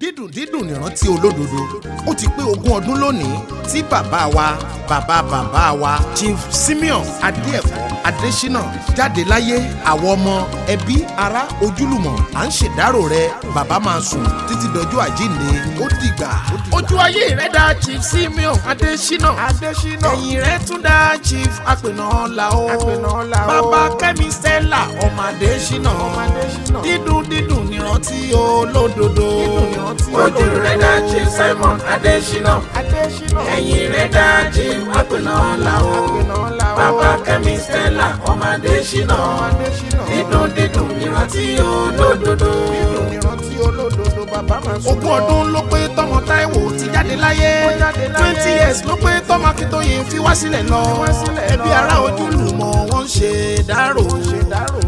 dídùn dídùn nìrántí olódodo. Ó ti pé 20 ọdún lónìí tí bàbá wa Chief Simeon Adesina jáde láyé. Àwọn ọmọ ẹbí ará ojúlùmọ̀ à ń ṣèdárò rẹ̀. Bàbá máa sùn títí dọjọ́ àjíǹde. Ó dìgbà. Ojú ayé rẹ̀ dá Chief Simeon Adesina. Ẹ̀yìn rẹ̀ tún dá Chief Apena o. Bàbá Kẹ́mi Stella ọmọ Adesina. Dídùn dídùn nìrántí olódodo. Ojú rẹ̀ dá Chief Simeon Adesina. Ẹ̀yìn rẹ̀ dá Chief Apena o. Bàbá Kẹ́mi Stella ọmọ Adesina. Dídùn dídùn nìrántí olódodo. 20 ọdún ló pé tọmọ Táíwò ti jáde láyé. 20 years ló pé tọmọ Akíntóyè fi wá sílẹ̀ lọ. Ẹbí ará ojúlùmọ̀ wọ́n ń ṣe dárò.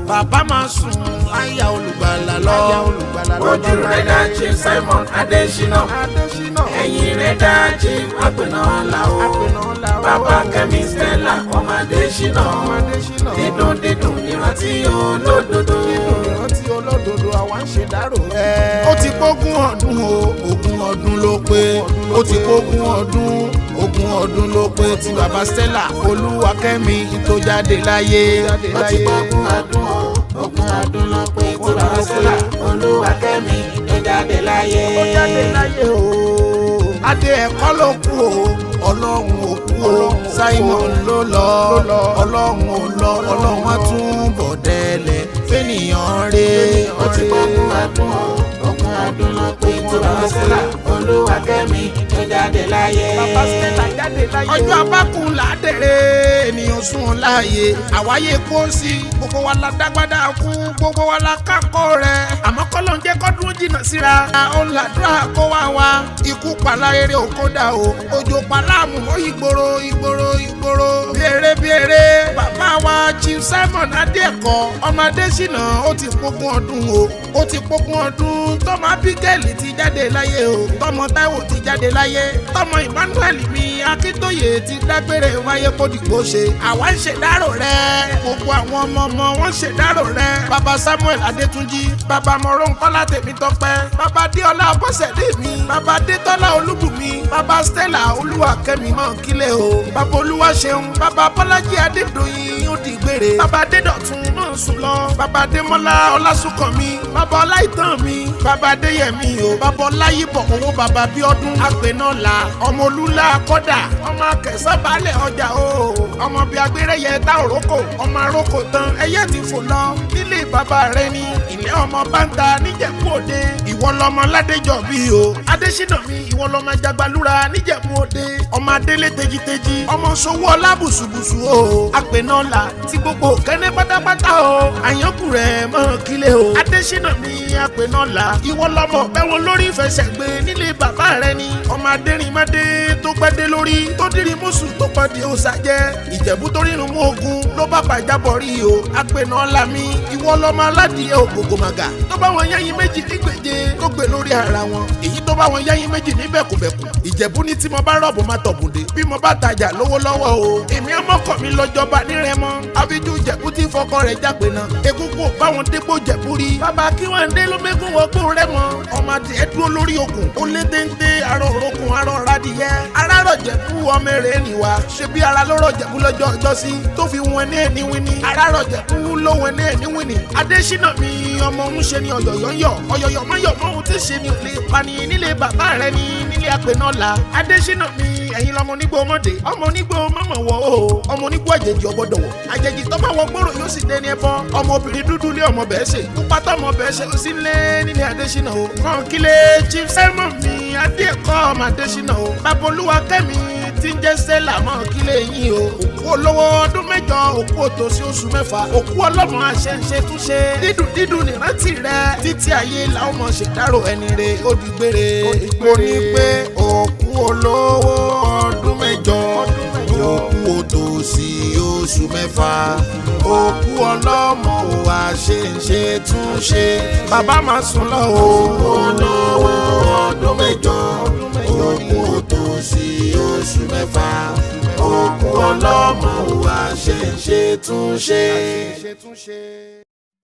Bàbá máa sùn láyà olùgbàlà lọ. Ojú rẹ̀ dá Chief Simeon Adesina. Ẹ̀yìn rẹ̀ dá Chief Apena o. Bàbá Kẹ́mi Stella ọmọ Adesina. Dídùn dídùn nìrántí olódodo. Àwa ń ṣe dárò. Ó ti pógún ọdún o, 20 ọdún ló pé. Ó ti pógún ọdún, 20 ọdún ló pé tí bàbá Stella Olúwakẹ́mi tó jáde láyé. Ó ti pógún ọdún o, 20 ọdún ló pé tí bàbá Stella Olúwakẹ́mi tó jáde láyé. Adé ẹ̀kọ́ ló kú o, Ọlọ́run ò kú o. Simon ló lọ, Ọlọ́run ò lọ, Ọlọ́run á tún bọ̀ délẹ̀ fẹ́nìyàn rẹ̀. Ó ti pógún ọdún o, 20 ọdún ló pé tí bàbá Stella Olúwakẹ́mi tó jáde láyé. Ọjọ́ abákùn ládẹ̀rẹ̀ ènìyàn sùn láàyè. Àwáyé kó sí gbogbo wa la dágbádá kú, gbogbo wa la kákó rẹ̀. Àmọ́ kọ́lọ́ ń jẹ́ kọ́dún jìnnà síra. Ó ń làdúrà kó wá wa. Ikú pàlà eré òkúta o. Òjò pàlà àmúmọ́ ìgboro. Bí eré. Bàbá wa Chief Simeon Adéẹ̀kọ́ ọmọ Adesina ó ti pógún ọdún o. Ó ti pógún ọdún tọmọ Abigail ti jáde láyé o. Tọmọ Táíwò ti jáde láyé. Tọmọ Emmanuel mi Akíntóyè ti dágbére wáyé kó dìgbò ṣe. Àwa ń ṣèdárò rẹ̀. Gbogbo àwọn ọmọ wọn ń ṣèdárò rẹ̀. Bàbá Samuel Adétúnjí. Bàbá Mọ̀rọ̀nkọ́lá Tèmítọ́pẹ́. Bàbá Déọlá Bọ́sẹ̀dé mi. Bàbá Détọ́lá Olúbùnmi. Bàbá Stella Olúwakẹ́mi mọ̀ kílẹ̀ o. Bàbá Olúwaṣeun. Bàbá Bọ́lájí Adédọ̀yìn ó di gbére. Bàbá Adédọ̀tun náà sùn lọ. Bàbá Adémọ́lá Ọlásùnkànmí. Bàbá Ọláìtàn mi. Bàbá Adéyẹmí o. Bàbá Ọláyíbọ̀ owó bàbá Bíọ́dún. Apẹ̀nọ́lá ọmọ Olúlá Kọ́dà. Ọmọ Akẹ̀sánbalẹ̀ ọjà o. Ọmọ bíi agbérẹ́yẹ tá òrókò. Ọmọ arókò tán ẹyẹ ti fò lọ. Nílé bàbá rẹ ni ilé ọmọ báńtà níjẹ̀bú-Òde. Ìwọ lọmọ Ládéjọbí o. Adesina mi ìwọ lọmọ Jagbalúra níjẹ̀bú-Òde. Ọmọ Adélé tejiteji. Ọmọ Sowó ọlá bùsùbùsù o. Apẹ̀nọ́lá ti gbogbo kẹ́nẹ́ pátápátá o. Àyànkù rẹ̀ mọ́ kílẹ̀ o. Adesina mi Apẹ̀nọ́lá. Ìwọ lọmọ bẹ́wọn lórí ìfẹsẹ̀gbé nílé bàbá rẹ ni. Ọmọ adẹ́rìnmádé tó gbẹ́dẹ́ lórí. Tó dírí mùsù tó pàdé òòsà jẹ́. Ìjẹ̀bú tó rírun mú ogun ló bá bàjábọ̀ rí o. Apẹ̀nọ́lá mi ìwọ lọmọ aládìyẹ ògògòmàgà. Tó bá wọn yẹ́yin méjì nígbèje tó gbé lórí ara wọn. Èyí tó bá wọn yẹ́yin méjì ní bẹ̀kùbẹ̀kù. Ìjẹ̀bú ní tí mo bá rọ̀bù máa tọ̀bùndé. Bí mo bá tajà lówó lọ́wọ́ o. Èmi ọmọkọ̀ mi lọ́jọba nírẹ̀mọ́. Àbíjú Ìjẹ̀bú tí fọkọ rẹ̀ jágbe náà. Egungun báwọn dépò Jẹ̀bú rí. Bàbá kí wọ́n dé ló mẹ́gùn wọ́gbọ́n rẹ̀ mọ́. Ọmọ adìẹ dúró lórí okùn. Ó lé téńté arọ òrokùn arọ radìyẹ. Arárọ̀ Jẹ̀bú ọmọ èrè nìwà. Ṣé bí ara lọ́rọ̀ Jẹ̀bú lọ́jọ́ ọjọ́ sí. Tó fi wọn ní ẹni wíní. Arárọ̀ Jẹ̀bú ló wọn ní ẹni wíní. Adesina mi ọmọ ń ṣe ni ọ̀yọ̀yọ̀. Ọ̀yọ̀yọ̀ mọ́yọ̀ mọ́ ohun tí ṣe ni ò lè pani nílé bàbá rẹ ni nílé Apẹ̀nọ́lá. Adesina mi ẹ̀yin lọmọ onígbò ọmọdé. Ọmọ onígbò mọ̀mọ̀ wọ̀ o. Ọmọ onígbò àjèjì ọgbọ́dọ̀ wọ̀. Àjèjì tó bá wọ gbòòrò yóò sì dẹni ẹbọ. Ọmọ obìnrin dúdú lé ọmọ bẹ́ẹ̀ ṣe. Pupa tó ọmọ bẹ́ẹ̀ ṣe ó sì lé nílé Adesina o. Kàn kílé Chief Simeon mi Adéẹ̀kọ́ ọmọ Adesina o. Bàbá Olúwakẹ́mi tí ń jẹ́ Stella mọ̀ kílé yín o. Òkú olówó ọdún 8, òkú òtòṣì oṣù 6. Òkú ọlọ́mọ àṣẹǹṣe túnṣe. Dídùn nìrántí rẹ. Títí ayé làwọn mọ̀ ṣèdárò ẹni re ó di gbére. Mo ní pé òkú olówó ọdún 8. Òkú òtòṣì oṣù 6. Òkú ọlọ́mọ àṣẹǹṣe túnṣe. Bàbá máa sùn lọ o. Òkú olówó ọdún 8. Òkú òtòṣì oṣù 6. Òkú ọlọ́mọ àṣẹǹṣe túnṣe.